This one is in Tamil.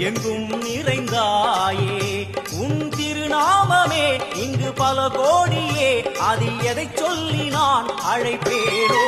எங்கும் நிறைந்தாயே உன் திருநாமமே இங்கு பல கோடியே அதில் எதை சொல்லி நான் அழைப்பேனோ